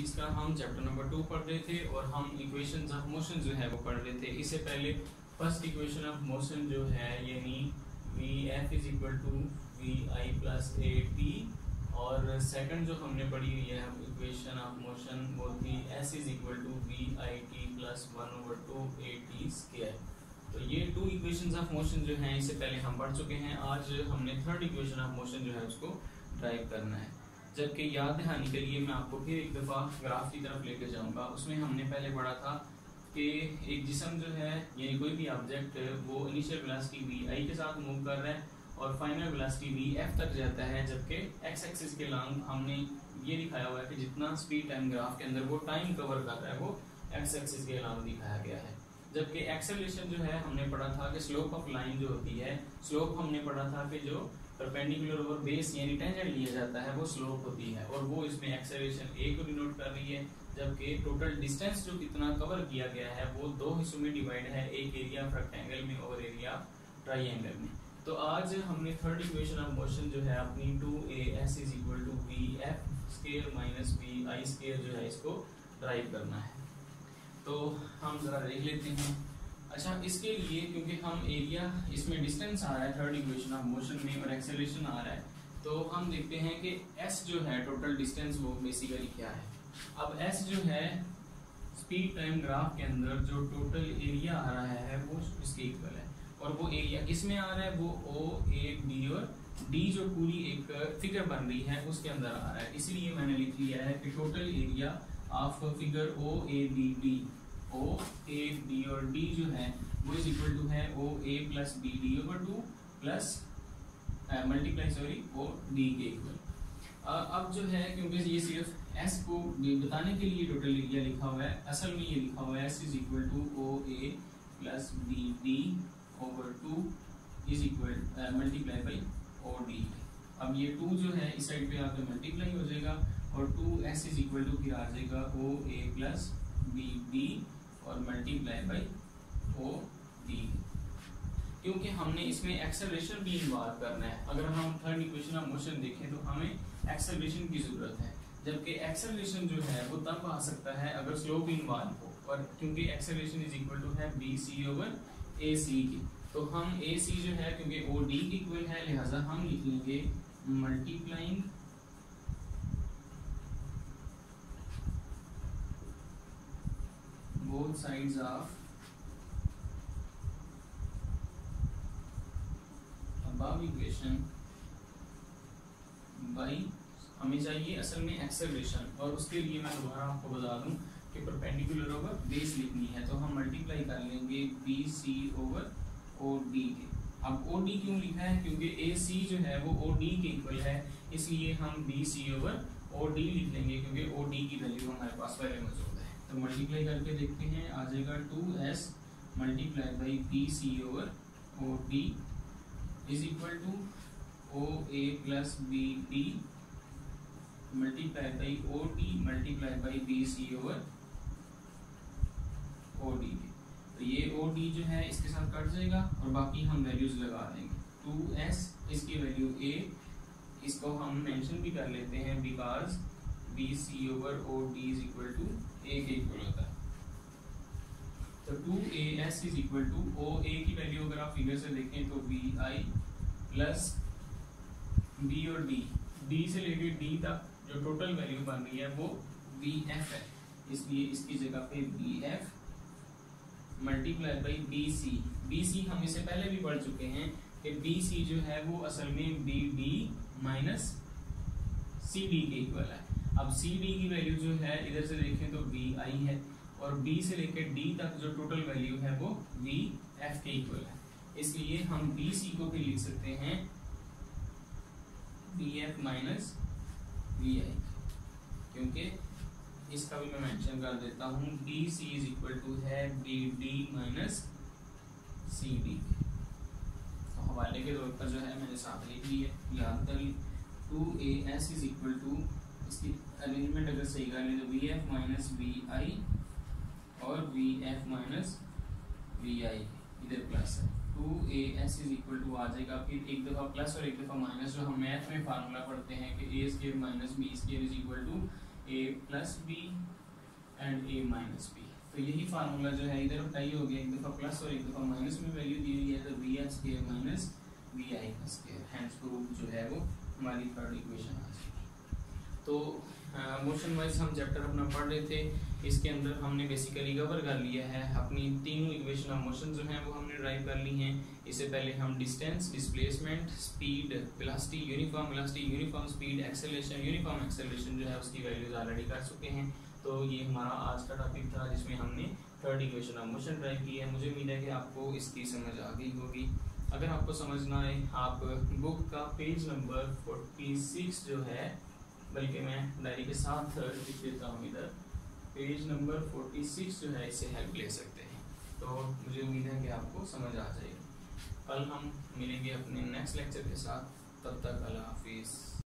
Physics का हम chapter number 2 पढ़ रहे थे और हम इक्वेशंस ऑफ मोशन जो है वो पढ़ रहे थे। इससे पहले फर्स्ट इक्वेशन ऑफ मोशन जो है यानी Vf is equal to V I plus A T, और सेकंड जो हमने पढ़ी हुई है इक्वेशन ऑफ मोशन वो थी S is equal to V I T plus 1/2 A T square. तो ये टू इक्वेशंस ऑफ मोशन जो हैं इससे पहले हम पढ़ चुके हैं। आज हमने थर्ड इक्वेशन ऑफ मोशन जो है उसको ड्राइव करना है। जबकि याद दहानी के लिए मैं आपको फिर एक दफ़ा ग्राफ की तरफ लेके जाऊंगा। उसमें हमने पहले पढ़ा था कि एक जिस्म जो है यानी कोई भी ऑब्जेक्ट वो इनिशियल वेलोसिटी वी आई के साथ मूव कर रहा है और फाइनल वेलोसिटी वी एफ तक जाता है, जबकि एक्स एक्सिस के लॉन्ग हमने ये दिखाया हुआ है कि जितना स्पीड टाइम ग्राफ के अंदर वो टाइम कवर कर रहा है वो एक्स एक्सिस के लॉन्ग दिखाया गया है। जबकि एक्सेलरेशन जो है हमने पढ़ा था कि स्लोप ऑफ लाइन जो होती है, स्लोप हमने पढ़ा था कि जो परपेंडिकुलर ओवर बेस यानी टेंजेंट लिया जाता है वो स्लोप होती है, और वो इसमें एक्सेलरेशन ए को डिनोट कर रही है। जबकि टोटल डिस्टेंस जो कितना कवर किया गया है वो दो हिस्सों में डिवाइड है, एक एरिया ऑफ रेक्टेंगल में और एरिया ट्राइंगल में। तो आज हमने थर्ड इक्वेशन ऑफ मोशन जो है अपनी 2as is equal to V F square minus V I square जो है इसको ड्राइव करना है। तो हम जरा देख लेते हैं। अच्छा, इसके लिए क्योंकि हम एरिया इसमें डिस्टेंस आ रहा है थर्ड इक्वेशन ऑफ मोशन में और एक्सेलरेशन आ रहा है, तो हम देखते हैं कि s जो है टोटल डिस्टेंस वो बेसिकली क्या है। अब s जो है स्पीड टाइम ग्राफ के अंदर जो टोटल एरिया आ रहा है वो इसके इक्वल है, और वो एरिया किसमें आ रहा है वो ओ ए डी, और डी जो पूरी एक फिगर बन रही है उसके अंदर आ रहा है। इसलिए मैंने लिख लिया है कि total area of figure O A D D, O A D और डी जो है वो इज इक्वल टू है O A plus B D over 2 plus multiply O D के इक्वल। अब जो है क्योंकि ये सिर्फ एस को बताने के लिए टोटल एरिया लिखा हुआ है, असल में ये लिखा हुआ है S is equal to O A plus B D over 2 is equal multiply by O D. अब ये 2 जो है इस साइड पे आकर मल्टीप्लाई हो जाएगा और 2s इज इक्वल टू फिर आ जाएगा ओ ए प्लस बी डी और मल्टीप्लाई बाई ओ डी, क्योंकि हमने इसमें एक्सेलरेशन भी इन्वॉल्व करना है। अगर हम थर्ड इक्वेशन ऑफ मोशन देखें तो हमें एक्सेलरेशन की जरूरत है, जबकि एक्सेलरेशन जो है वो तब आ सकता है अगर स्लोप इन्वॉल्व हो, और क्योंकि एक्सेलरेशन इज इक्वल टू है बी सी ओवर ए सी की, तो हम ए सी जो है क्योंकि ओ डी की इक्वल है लिहाजा हम लिख लेंगे multiplying both sides of above equation by हमें चाहिए असल में एक्सेलरेशन, और उसके लिए मैं दोबारा आपको बता दूं कि परपेंडिकुलर ओवर बेस लिखनी है तो हम मल्टीप्लाई कर लेंगे B C over O D के। अब ओ डी क्यों लिखा है, क्योंकि ए सी जो है वो ओ डी के इक्वल है, इसलिए हम B C over O D लिख लेंगे क्योंकि ओ डी की वैल्यू हमारे पास पहले मौजूद है। तो मल्टीप्लाई करके देखते हैं, आ जाएगा 2s multiply by B C over O D is equal to O A plus B D multiply by O D multiply by B C over O D. तो ये ओ डी जो है इसके साथ कट जाएगा और बाकी हम वैल्यूज लगा देंगे। 2s इसकी वैल्यू a, इसको हम मेंशन भी कर लेते हैं because B C over O D is equal to A के इक्वल होता है। तो 2as is equal to O A की वैल्यू अगर आप फिगर से देखें तो वी आई प्लस बी और डी से लेके डी तक जो टोटल वैल्यू बन रही है वो वी एफ है, इसलिए इसकी जगह पे V F multiply by B C हम इससे पहले भी पढ़ चुके हैं कि बी सी जो है वो असल में B D minus C D के इक्वल है। अब सी डी की वैल्यू जो है इधर से देखें तो वी आई है, और बी से लेकर डी तक जो टोटल वैल्यू है वो वी एफ के इक्वल है, इसलिए हम बी सी को भी लिख सकते हैं V F minus V I, क्योंकि इसका भी मैं मेंशन कर देता हूँ B C is equal to है B D minus C D. तो हवाले के तौर पर जो है मैंने साथ लिख ली है, याद कर ली। 2as इज इक्वल टू इसकी अरेंजमेंट अगर सही कर लें तो वी एफ माइनस वी आई और वी एफ माइनस वी आई इधर प्लस है। 2as इज इक्वल टू आ जाएगा फिर एक दफ़ा प्लस और एक दफ़ा माइनस, जो हम मैथ में फार्मूला पढ़ते हैं कि a square minus B square is equal to A plus B and A minus B. तो यही फार्मूला जो है इधर अप्लाई हो गया, एक दफ़ा प्लस और एक दफ़ा माइनस में वैल्यू दी हुई है, तो B H square minus B I का स्क्वायर, हैंस प्रूफ जो है वो हमारी थर्ड इक्वेशन आ जाएगी। तो मोशन वाइज हम चैप्टर अपना पढ़ रहे थे, इसके अंदर हमने बेसिकली कवर कर लिया है अपनी तीनों इक्वेशन ऑफ मोशन जो हैं वो हमने ड्राइव कर ली हैं। इससे पहले हम distance, displacement, speed, velocity, uniform speed, acceleration, uniform acceleration जो है उसकी वैल्यूज ऑलरेडी कर चुके हैं। तो ये हमारा आज का टॉपिक था जिसमें हमने third equation of motion drive की है। मुझे उम्मीद है कि आपको इसकी समझ आ गई होगी। अगर आपको समझ ना आए, आप बुक का पेज नंबर 46 जो है, बल्कि मैं डायरी के साथ लिख देता हूँ इधर, पेज नंबर 46 जो है इससे हेल्प ले सकते हैं। तो मुझे उम्मीद है कि आपको समझ आ जाएगी। कल हम मिलेंगे अपने नेक्स्ट लेक्चर के साथ, तब तक अल्लाह हाफिज़।